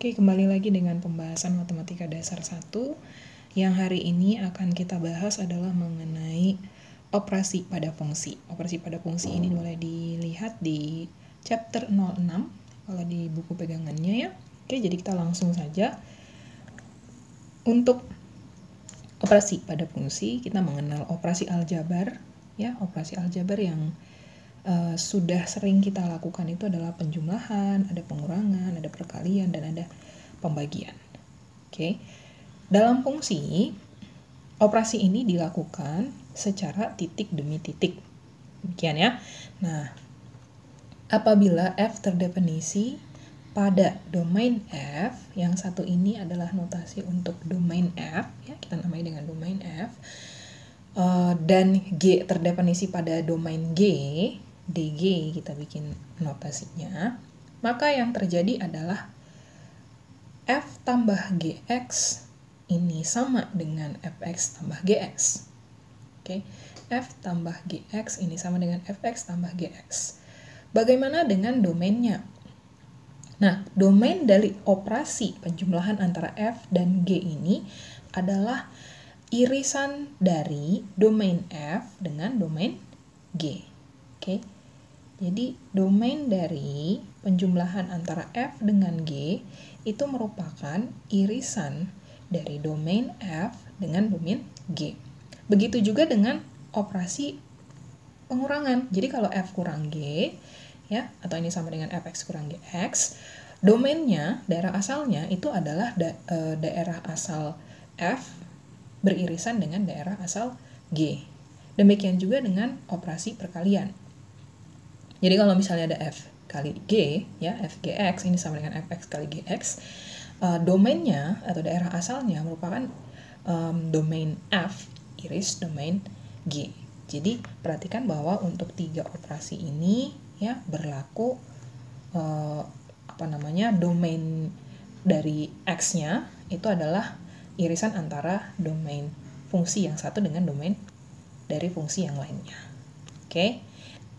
Oke, kembali lagi dengan pembahasan matematika dasar 1. Yang hari ini akan kita bahas adalah mengenai operasi pada fungsi. Operasi pada fungsi ini boleh dilihat di chapter 06 kalau di buku pegangannya ya. Oke, jadi kita langsung saja. Untuk operasi pada fungsi, kita mengenal operasi aljabar ya. Operasi aljabar yang sudah sering kita lakukan itu adalah penjumlahan, ada pengurangan, ada perkalian, dan ada pembagian. Oke. Dalam fungsi, operasi ini dilakukan secara titik demi titik. Demikian ya. Nah, apabila F terdefinisi pada domain F, yang satu ini adalah notasi untuk domain F, ya, kita namai dengan domain F, dan G terdefinisi pada domain G, DG kita bikin notasinya, maka yang terjadi adalah F tambah GX ini sama dengan Fx tambah GX. Oke, F tambah GX ini sama dengan Fx tambah GX. Bagaimana dengan domainnya? Nah, domain dari operasi penjumlahan antara F dan G ini adalah irisan dari domain F dengan domain G. Oke. Jadi domain dari penjumlahan antara F dengan G itu merupakan irisan dari domain F dengan domain G. Begitu juga dengan operasi pengurangan. Jadi kalau F kurang G, ya, atau ini sama dengan Fx kurang Gx, domainnya, daerah asalnya itu adalah daerah asal F beririsan dengan daerah asal G. Demikian juga dengan operasi perkalian. Jadi kalau misalnya ada F kali G, ya, Fgx ini sama dengan Fx kali Gx, domainnya atau daerah asalnya merupakan domain F iris domain G. Jadi perhatikan bahwa untuk tiga operasi ini ya berlaku domain dari X-nya itu adalah irisan antara domain fungsi yang satu dengan domain dari fungsi yang lainnya. Oke.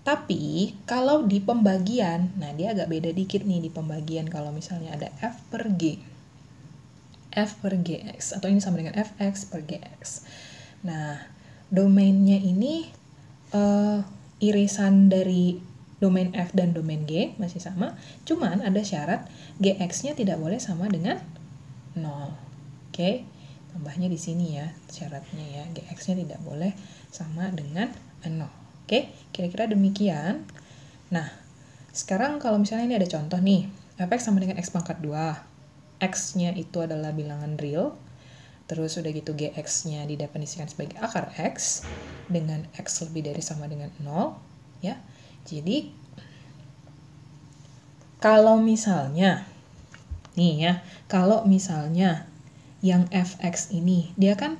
Tapi kalau di pembagian, nah dia agak beda dikit nih di pembagian kalau misalnya ada F per G. F per Gx, atau ini sama dengan Fx per Gx. Nah, domainnya ini irisan dari domain F dan domain G masih sama, cuman ada syarat Gx-nya tidak boleh sama dengan 0. Oke, tambahnya di sini ya syaratnya ya, Gx-nya tidak boleh sama dengan 0. Oke, kira-kira demikian. Nah, sekarang kalau misalnya ini ada contoh nih, Fx sama dengan X pangkat 2. X-nya itu adalah bilangan real, terus udah gitu Gx-nya didefinisikan sebagai akar X, dengan X lebih dari sama dengan 0, ya. Jadi, kalau misalnya, nih ya, kalau misalnya yang Fx ini, dia kan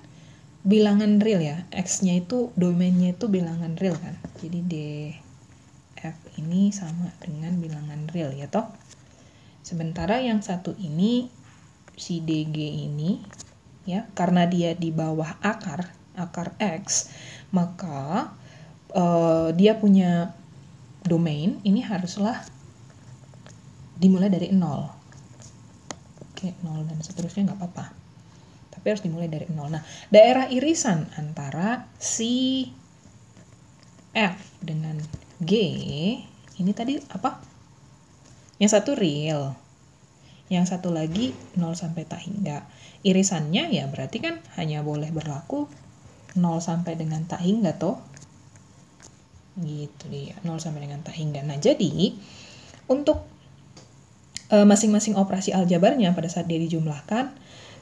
bilangan real ya, X-nya itu domainnya itu bilangan real kan. Jadi df ini sama dengan bilangan real ya toh. Sementara yang satu ini si dg ini ya, karena dia di bawah akar X, maka dia punya domain ini haruslah dimulai dari 0. Oke, 0 dan seterusnya nggak apa-apa. Tapi harus dimulai dari 0. Nah, daerah irisan antara si F dengan G, ini tadi apa? Yang satu real, yang satu lagi 0 sampai tak hingga. Irisannya ya berarti kan hanya boleh berlaku 0 sampai dengan tak hingga toh. Gitu dia, 0 sampai dengan tak hingga. Nah, jadi untuk masing-masing operasi aljabarnya pada saat dia dijumlahkan,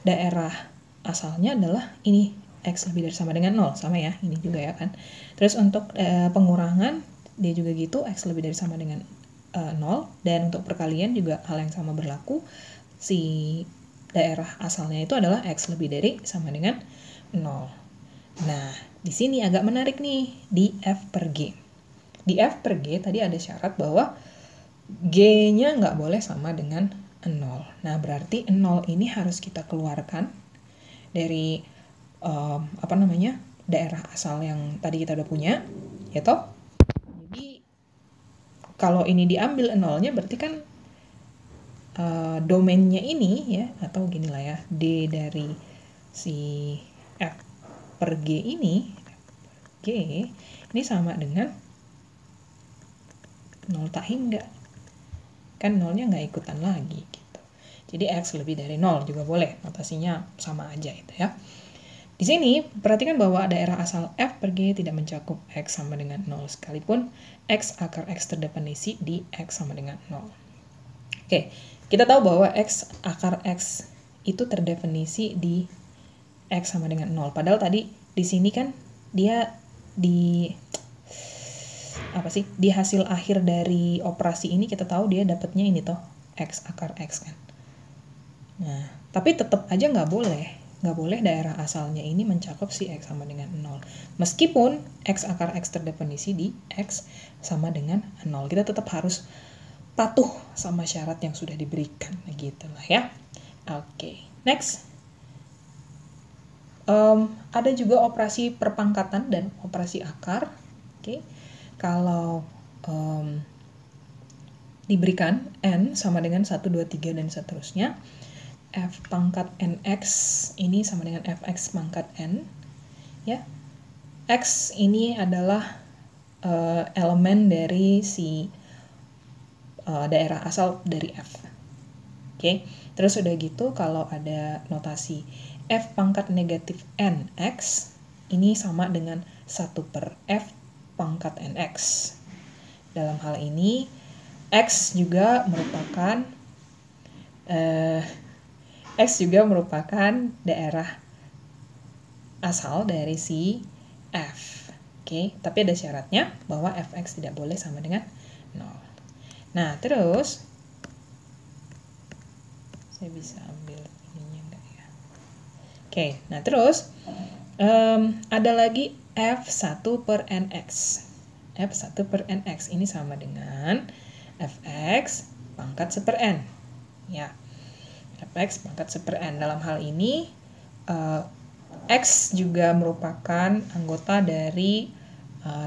daerah asalnya adalah ini X lebih dari sama dengan 0, sama ya, ini juga ya kan. Terus untuk pengurangan dia juga gitu, X lebih dari sama dengan 0, dan untuk perkalian juga hal yang sama berlaku, si daerah asalnya itu adalah X lebih dari sama dengan 0. Nah, di sini agak menarik nih di F per G. Di F per G tadi ada syarat bahwa G-nya nggak boleh sama dengan 0. Nah, berarti 0 ini harus kita keluarkan dari daerah asal yang tadi kita udah punya, ya toh. Jadi kalau ini diambil 0-nya berarti kan domainnya ini ya, atau gini lah ya, D dari si F per G ini, G ini sama dengan 0 tak hingga. Kan nolnya nggak ikutan lagi gitu. Jadi X lebih dari 0 juga boleh, notasinya sama aja itu ya. Di sini perhatikan bahwa daerah asal F per G tidak mencakup X sama dengan 0 sekalipun X akar X terdefinisi di X sama dengan 0. Oke, kita tahu bahwa X akar X itu terdefinisi di X sama dengan 0. Padahal tadi di sini kan dia di hasil akhir dari operasi ini kita tahu dia dapatnya ini toh, X akar X kan. Nah, tapi tetap aja nggak boleh daerah asalnya ini mencakup si X sama dengan 0. Meskipun X akar X terdefinisi di X sama dengan 0. Kita tetap harus patuh sama syarat yang sudah diberikan. Gitu lah ya. Oke, next. Ada juga operasi perpangkatan dan operasi akar. Oke, kalau diberikan N sama dengan 1, 2, 3, dan seterusnya, F pangkat NX ini sama dengan Fx pangkat N. Ya. X ini adalah elemen dari si daerah asal dari F. Oke. Terus udah gitu kalau ada notasi F pangkat negatif NX ini sama dengan 1 per F pangkat NX. Dalam hal ini X juga merupakan daerah asal dari si F. Oke, tapi ada syaratnya bahwa Fx tidak boleh sama dengan 0. Nah, terus saya bisa ambil ininya enggak ya? Oke, nah terus ada lagi F1 per NX. F1 per NX ini sama dengan Fx pangkat 1 per N. Ya. Fx pangkat 1 per N. Dalam hal ini, X juga merupakan anggota dari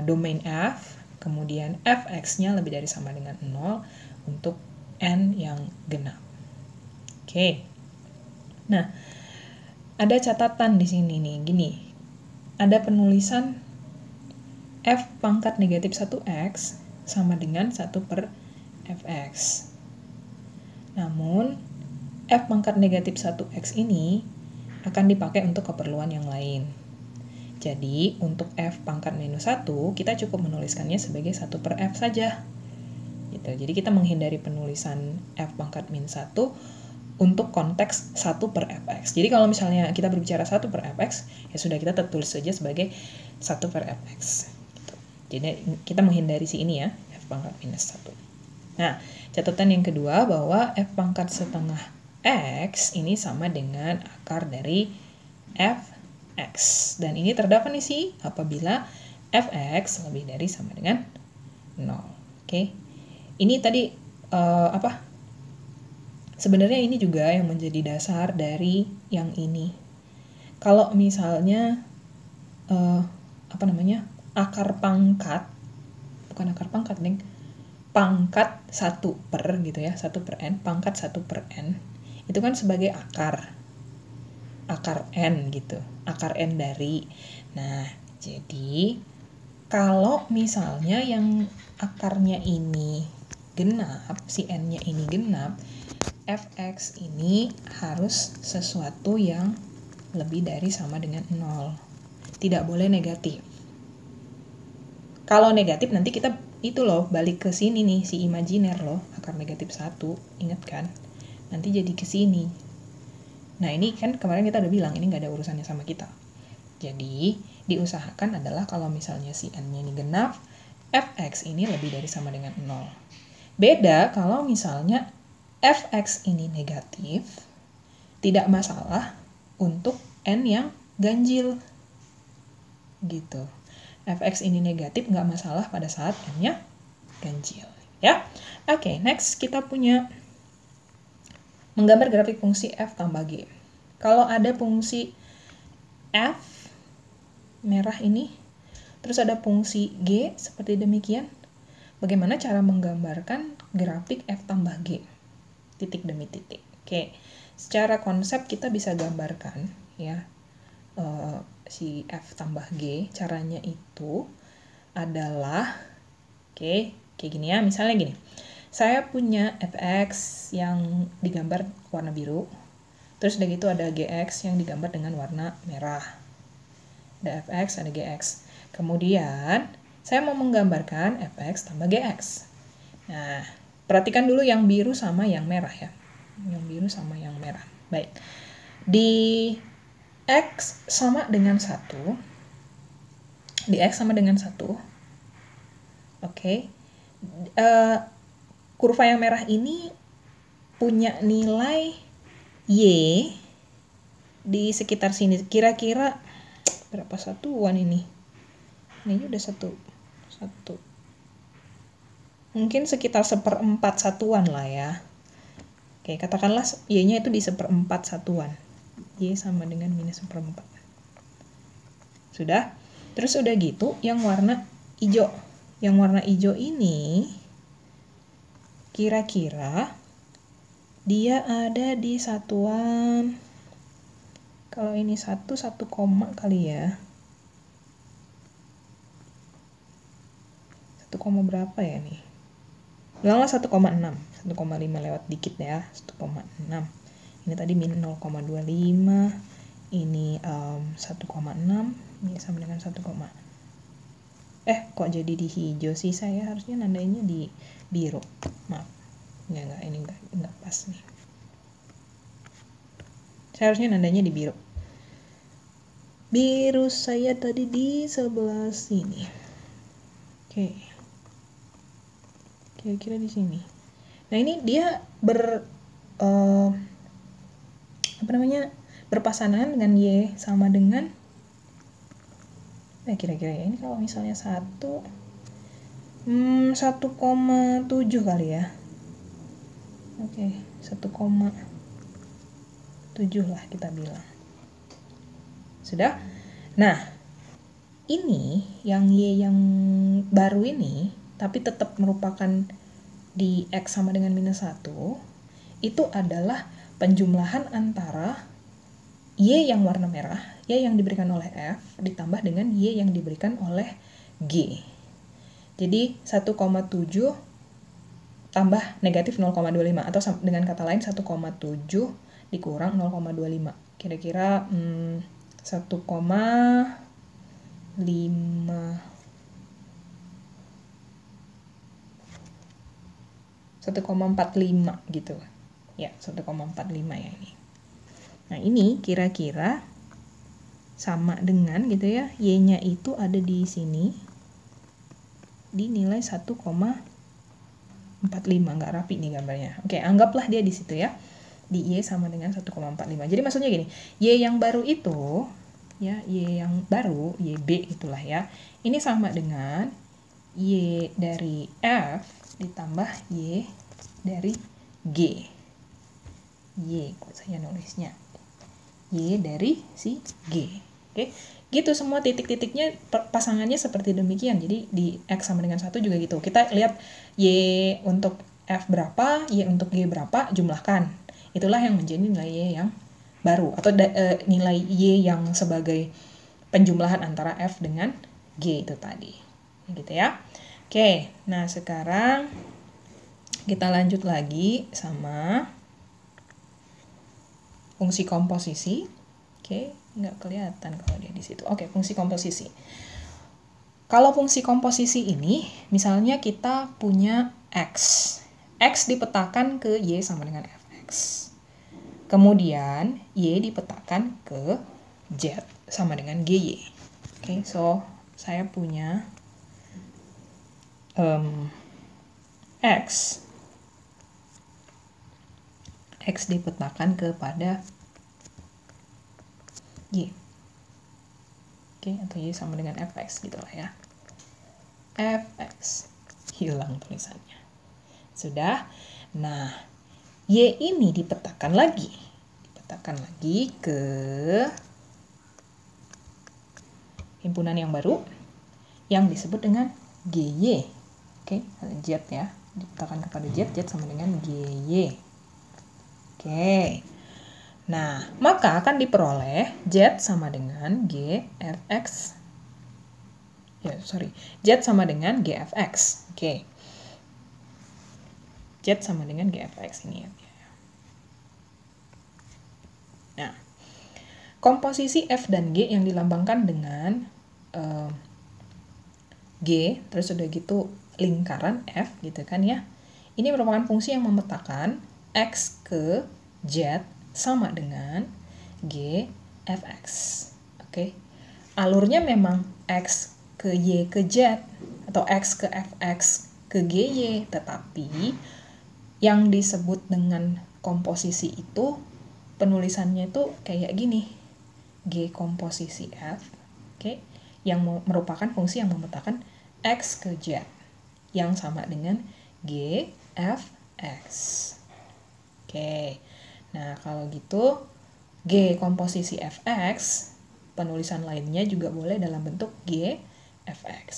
domain F, kemudian Fx-nya lebih dari sama dengan 0 untuk N yang genap. Oke. Nah, ada catatan di sini nih, gini. Ada penulisan F pangkat negatif 1x sama dengan 1 per Fx. Namun, F pangkat negatif 1x ini akan dipakai untuk keperluan yang lain. Jadi, untuk F pangkat minus 1, kita cukup menuliskannya sebagai 1 per F saja. Gitu. Jadi, kita menghindari penulisan F pangkat minus 1 untuk konteks 1 per Fx. Jadi, kalau misalnya kita berbicara 1 per Fx, ya sudah kita tulis saja sebagai 1 per Fx. Gitu. Jadi, kita menghindari si ini ya, F pangkat minus 1. Nah, catatan yang kedua bahwa F pangkat setengah X ini sama dengan akar dari Fx. Dan ini terdefinisi apabila Fx lebih dari sama dengan 0. Oke. Ini tadi sebenarnya ini juga yang menjadi dasar dari yang ini. Kalau misalnya akar pangkat, bukan akar pangkat, Neng. Pangkat 1 per gitu ya, 1 per N, pangkat 1 per N. Itu kan sebagai akar N gitu, akar N dari. Nah, jadi kalau misalnya yang akarnya ini genap, si N-nya ini genap, Fx ini harus sesuatu yang lebih dari sama dengan 0. Tidak boleh negatif. Kalau negatif nanti kita itu loh, balik ke sini nih, si imajiner loh, akar negatif 1, ingat kan? Nanti jadi ke sini. Nah, ini kan kemarin kita udah bilang, ini nggak ada urusannya sama kita. Jadi, diusahakan adalah kalau misalnya si N-nya ini genap, Fx ini lebih dari sama dengan 0. Beda kalau misalnya Fx ini negatif, tidak masalah untuk N yang ganjil. Gitu. Fx ini negatif, nggak masalah pada saat N-nya ganjil. Ya. Oke, next kita punya menggambar grafik fungsi F tambah G. Kalau ada fungsi F, merah ini, terus ada fungsi G, seperti demikian. Bagaimana cara menggambarkan grafik F tambah G? titik demi titik. Oke, secara konsep kita bisa gambarkan ya si F tambah G. Caranya itu adalah kayak gini ya, misalnya gini. Saya punya fx yang digambar warna biru. Terus udah gitu ada gx yang digambar dengan warna merah. Ada fx, ada gx. Kemudian saya mau menggambarkan fx tambah gx. Nah, perhatikan dulu yang biru sama yang merah ya. Yang biru sama yang merah. Baik. Di x sama dengan 1. Di x sama dengan 1. Oke. Kurva yang merah ini punya nilai Y di sekitar sini. Kira-kira berapa satuan ini? Ini udah satu. Mungkin sekitar 1/4 satuan lah ya. Oke, katakanlah Y-nya itu di 1/4 satuan. Y sama dengan minus 1/4. Sudah? Terus udah gitu, yang warna hijau. Yang warna hijau ini kira-kira dia ada di satuan, kalau ini 1 koma kali ya. 1, berapa ya nih? Bilanglah 1,6. 1,5 lewat dikit ya. 1,6. Ini tadi min 0,25. Ini 1,6. Ini sama dengan 1, kok jadi di hijau sih? Saya harusnya nandainya di biru. Maaf. Ini enggak pas nih. Saya harusnya nandanya di biru. Biru saya tadi di sebelah sini. Oke. Kira-kira di sini. Nah, ini dia berpasangan dengan Y sama dengan kira-kira ya. Ini kalau misalnya 1,7 kali ya. Oke, 1,7 lah kita bilang. Sudah? Nah, ini yang Y yang baru ini, tapi tetap merupakan di X sama dengan minus 1, itu adalah penjumlahan antara Y yang warna merah, Y yang diberikan oleh F, ditambah dengan Y yang diberikan oleh G. Jadi 1,7 tambah negatif 0,25, atau dengan kata lain 1,7 dikurang 0,25. Kira-kira 1,45 gitu. Ya, 1,45 ya ini. Nah, ini kira-kira sama dengan gitu ya, Y-nya itu ada di sini di nilai 1,45. Nggak rapi nih gambarnya. Oke, anggaplah dia di situ ya. Di Y sama dengan 1,45. Jadi maksudnya gini, Y yang baru itu, ya, Y yang baru, YB itulah ya, ini sama dengan Y dari F ditambah Y dari G. Y, kok saya nulisnya? Y dari si G. Oke, gitu semua titik-titiknya pasangannya seperti demikian. Jadi di X sama dengan 1 juga gitu. Kita lihat Y untuk F berapa, Y untuk G berapa, jumlahkan. Itulah yang menjadi nilai Y yang baru, atau nilai Y yang sebagai penjumlahan antara F dengan G itu tadi. Gitu ya. Oke, nah sekarang kita lanjut lagi sama fungsi komposisi. Oke, nggak kelihatan kalau dia di situ. Oke, fungsi komposisi. Kalau fungsi komposisi ini, misalnya kita punya X. X dipetakan ke Y sama dengan Fx. Kemudian, Y dipetakan ke Z sama dengan GY. Oke, so saya punya X. X dipetakan kepada Y. Oke, atau Y sama dengan Fx gitu lah ya. Fx. Hilang tulisannya. Sudah. Nah, Y ini dipetakan lagi. Dipetakan lagi ke himpunan yang baru yang disebut dengan GY. Oke, Z ya. Dipetakan kepada Z sama dengan GY. Oke. Nah, maka akan diperoleh Z sama dengan GFX. Z sama dengan GFX. Oke. Z sama dengan GFX ini. Nah, komposisi F dan G yang dilambangkan dengan G, terus udah gitu lingkaran F gitu kan ya. Ini merupakan fungsi yang memetakan X ke Z sama dengan G Fx. Oke. Alurnya memang X ke Y ke Z atau X ke Fx ke GY, tetapi yang disebut dengan komposisi itu penulisannya itu kayak gini. G komposisi F, oke, yang merupakan fungsi yang memetakan X ke Z yang sama dengan G Fx. Oke. Nah, kalau gitu G komposisi Fx, penulisan lainnya juga boleh dalam bentuk G Fx.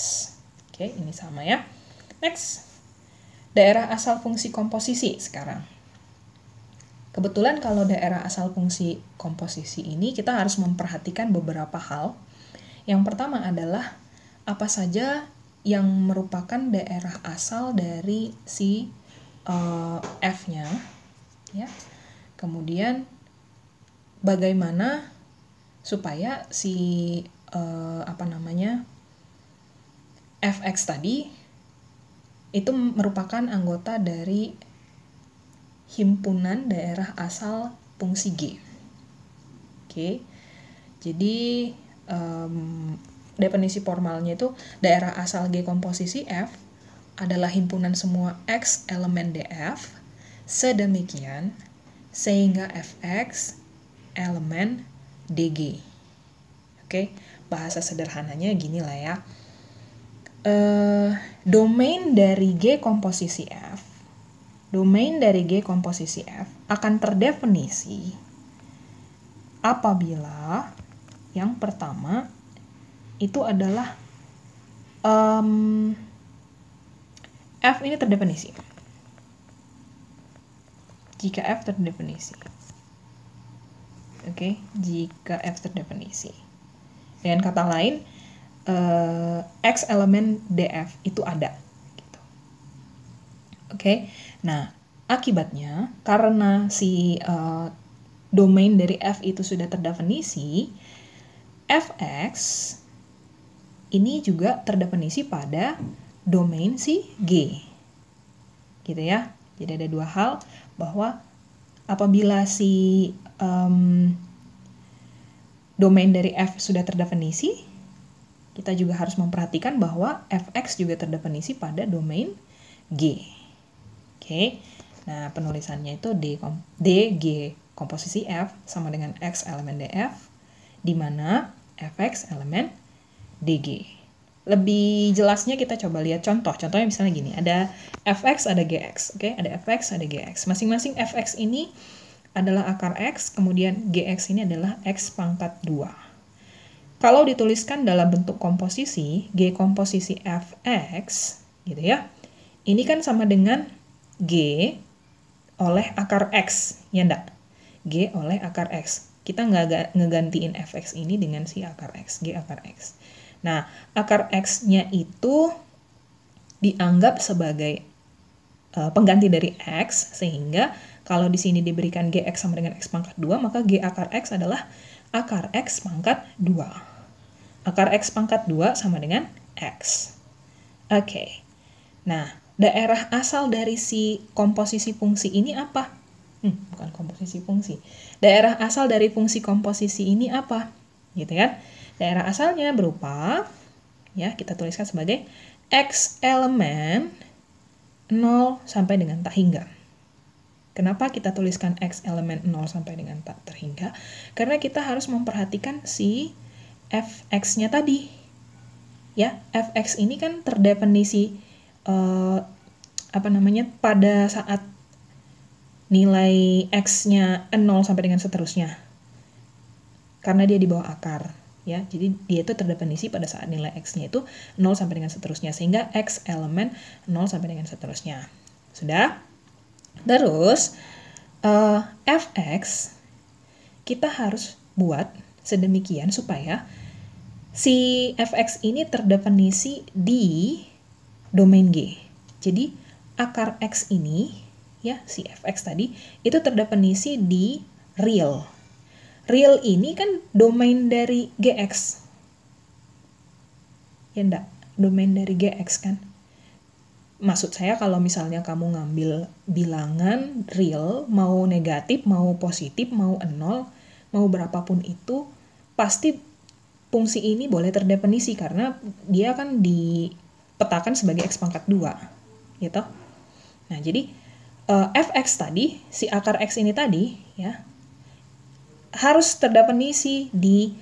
Oke, ini sama ya. Next. Daerah asal fungsi komposisi sekarang. Kebetulan kalau daerah asal fungsi komposisi ini kita harus memperhatikan beberapa hal. Yang pertama adalah apa saja yang merupakan daerah asal dari si F-nya, ya. Kemudian bagaimana supaya si Fx tadi itu merupakan anggota dari himpunan daerah asal fungsi G. Oke. Jadi definisi formalnya itu daerah asal G komposisi F adalah himpunan semua X elemen DF sedemikian sehingga Fx elemen DG. Oke, bahasa sederhananya gini lah ya. Domain dari G komposisi F akan terdefinisi apabila yang pertama itu adalah F ini terdefinisi. Jika F terdefinisi. Oke, jika F terdefinisi. Dengan kata lain, X elemen DF itu ada. Gitu. Oke, nah akibatnya karena si domain dari F itu sudah terdefinisi, Fx ini juga terdefinisi pada domain si G. Gitu ya. Jadi ada dua hal, bahwa apabila si domain dari F sudah terdefinisi, kita juga harus memperhatikan bahwa Fx juga terdefinisi pada domain G. Oke. Nah, penulisannya itu DG komposisi F sama dengan X elemen DF, di mana Fx elemen DG. Lebih jelasnya kita coba lihat contoh. Contohnya misalnya gini, ada Fx, ada Gx. Oke, ada Fx, ada Gx. Masing-masing Fx ini adalah akar X, kemudian Gx ini adalah X pangkat 2. Kalau dituliskan dalam bentuk komposisi, G komposisi Fx, gitu ya, ini kan sama dengan G oleh akar X, ya enggak? G oleh akar X. Kita nggak ngegantiin Fx ini dengan si akar X, G akar X. Nah, akar X-nya itu dianggap sebagai pengganti dari X, sehingga kalau di sini diberikan Gx sama dengan X pangkat 2, maka G akar X adalah akar X pangkat 2. Akar X pangkat 2 sama dengan X. Oke. Nah, daerah asal dari si komposisi fungsi ini apa? Bukan komposisi fungsi. Daerah asal dari fungsi komposisi ini apa? Gitu kan? Daerah asalnya berupa, ya kita tuliskan sebagai X elemen 0 sampai dengan tak hingga. Kenapa kita tuliskan X elemen 0 sampai dengan tak terhingga? Karena kita harus memperhatikan si Fx-nya tadi. Ya, Fx ini kan terdefinisi pada saat nilai X-nya 0 sampai dengan seterusnya. Karena dia di bawah akar. Ya, jadi dia itu terdefinisi pada saat nilai X-nya itu 0 sampai dengan seterusnya. Sehingga X elemen 0 sampai dengan seterusnya. Sudah? Terus, fx kita harus buat sedemikian supaya si fx ini terdefinisi di domain G. Jadi akar x ini, ya si fx tadi, itu terdefinisi di real. Real ini kan domain dari gx. Ya enggak? Domain dari gx kan? Maksud saya kalau misalnya kamu ngambil bilangan real, mau negatif, mau positif, mau 0, mau berapapun itu, pasti fungsi ini boleh terdefinisi karena dia kan dipetakan sebagai x pangkat 2, gitu. Nah, jadi fx tadi, si akar x ini tadi, ya, harus terdefinisi di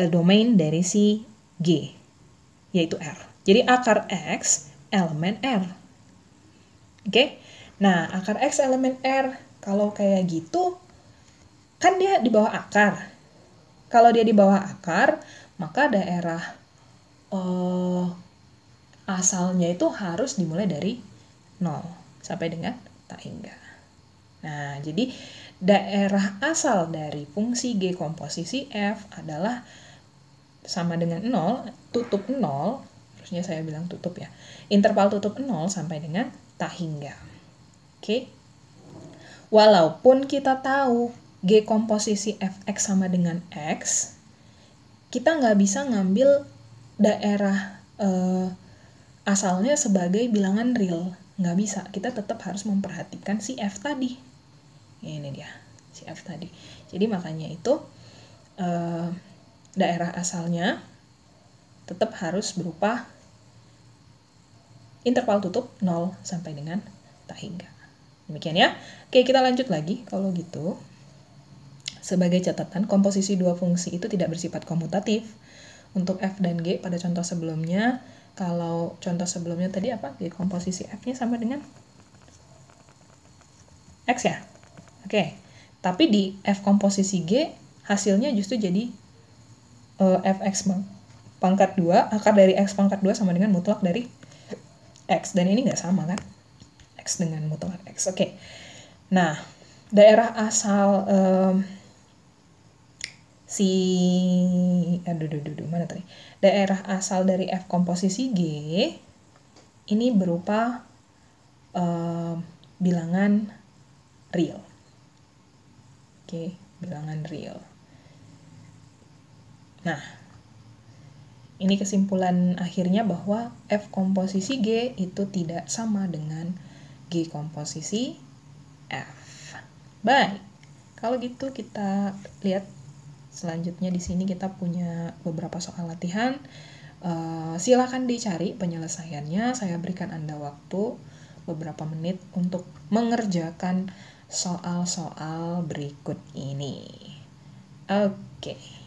domain dari si G, yaitu R. Jadi akar x elemen R. Oke? Nah, akar x elemen R, kalau kayak gitu, kan dia di bawah akar. Kalau dia di bawah akar, maka daerah asalnya itu harus dimulai dari 0 sampai dengan tak hingga. Nah, jadi daerah asal dari fungsi G komposisi F adalah sama dengan 0, tutup 0, harusnya saya bilang tutup ya, interval tutup 0 sampai dengan tak hingga. Oke? Walaupun kita tahu G komposisi fx sama dengan x, kita nggak bisa ngambil daerah asalnya sebagai bilangan real. Nggak bisa, kita tetap harus memperhatikan si f tadi. Ini dia, si f tadi. Jadi makanya itu daerah asalnya tetap harus berupa interval tutup 0 sampai dengan tak hingga. Demikian ya. Oke, kita lanjut lagi. Kalau gitu, sebagai catatan, komposisi dua fungsi itu tidak bersifat komutatif. Untuk f dan g pada contoh sebelumnya, kalau contoh sebelumnya tadi apa? G komposisi f-nya sama dengan x ya? Oke. Tapi di f komposisi g, hasilnya justru jadi fx pangkat 2, akar dari x pangkat 2 sama dengan mutlak dari x. Dan ini nggak sama kan? X dengan mutlak x. Oke. Nah, daerah asal mana tadi? Daerah asal dari f komposisi G ini berupa bilangan real. Oke, bilangan real. Nah, ini kesimpulan akhirnya bahwa f komposisi G itu tidak sama dengan G komposisi F. Baik. Kalau gitu kita lihat selanjutnya di sini kita punya beberapa soal latihan. Silakan dicari penyelesaiannya. Saya berikan Anda waktu beberapa menit untuk mengerjakan soal-soal berikut ini. Oke.